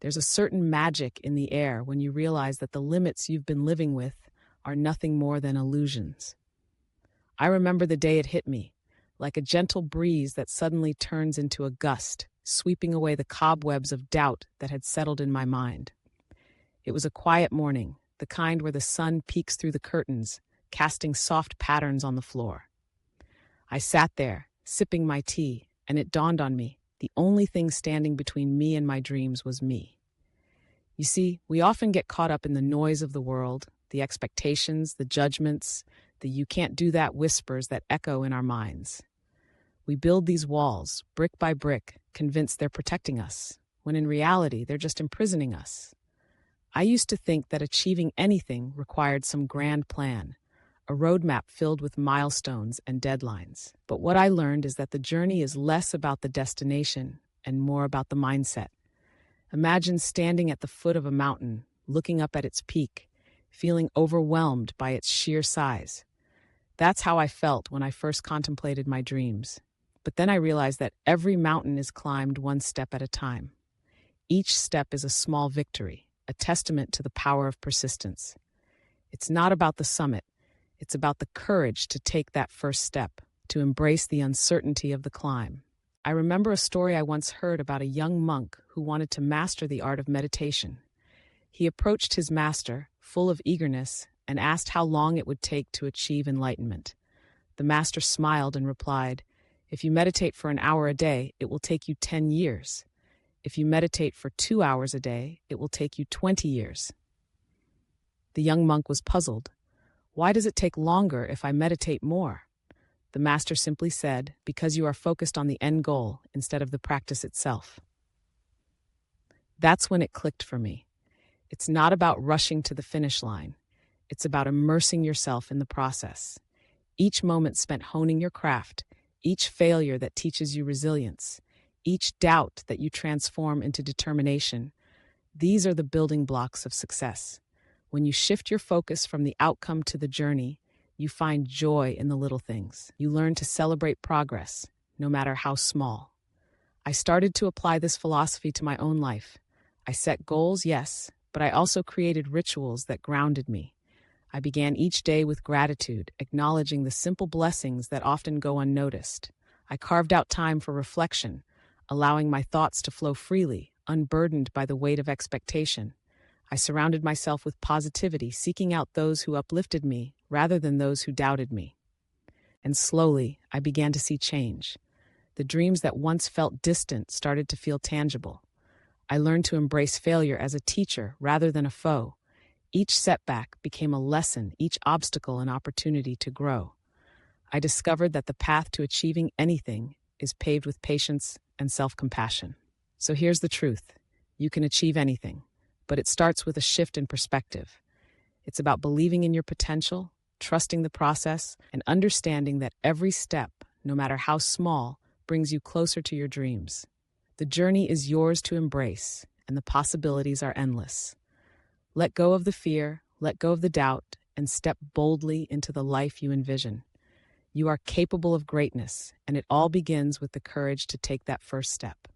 There's a certain magic in the air when you realize that the limits you've been living with are nothing more than illusions. I remember the day it hit me, like a gentle breeze that suddenly turns into a gust, sweeping away the cobwebs of doubt that had settled in my mind. It was a quiet morning, the kind where the sun peeks through the curtains, casting soft patterns on the floor. I sat there, sipping my tea, and it dawned on me, the only thing standing between me and my dreams was me. You see, we often get caught up in the noise of the world, the expectations, the judgments, the "you can't do that" whispers that echo in our minds. We build these walls, brick by brick, convinced they're protecting us, when in reality they're just imprisoning us. I used to think that achieving anything required some grand plan, a roadmap filled with milestones and deadlines. But what I learned is that the journey is less about the destination and more about the mindset. Imagine standing at the foot of a mountain, looking up at its peak, feeling overwhelmed by its sheer size. That's how I felt when I first contemplated my dreams. But then I realized that every mountain is climbed one step at a time. Each step is a small victory, a testament to the power of persistence. It's not about the summit. It's about the courage to take that first step, to embrace the uncertainty of the climb. I remember a story I once heard about a young monk who wanted to master the art of meditation. He approached his master, full of eagerness, and asked how long it would take to achieve enlightenment. The master smiled and replied, "If you meditate for an hour a day, it will take you 10 years. If you meditate for 2 hours a day, it will take you 20 years." The young monk was puzzled. "Why does it take longer if I meditate more?" The master simply said, "Because you are focused on the end goal instead of the practice itself." That's when it clicked for me. It's not about rushing to the finish line. It's about immersing yourself in the process. Each moment spent honing your craft, each failure that teaches you resilience, each doubt that you transform into determination. These are the building blocks of success. When you shift your focus from the outcome to the journey, you find joy in the little things. You learn to celebrate progress, no matter how small. I started to apply this philosophy to my own life. I set goals, yes, but I also created rituals that grounded me. I began each day with gratitude, acknowledging the simple blessings that often go unnoticed. I carved out time for reflection, allowing my thoughts to flow freely, unburdened by the weight of expectation. I surrounded myself with positivity, seeking out those who uplifted me rather than those who doubted me. And slowly, I began to see change. The dreams that once felt distant started to feel tangible. I learned to embrace failure as a teacher rather than a foe. Each setback became a lesson, each obstacle an opportunity to grow. I discovered that the path to achieving anything is paved with patience and self-compassion. So here's the truth. You can achieve anything, but it starts with a shift in perspective. It's about believing in your potential, trusting the process, and understanding that every step, no matter how small, brings you closer to your dreams. The journey is yours to embrace, and the possibilities are endless. Let go of the fear, let go of the doubt, and step boldly into the life you envision. You are capable of greatness, and it all begins with the courage to take that first step.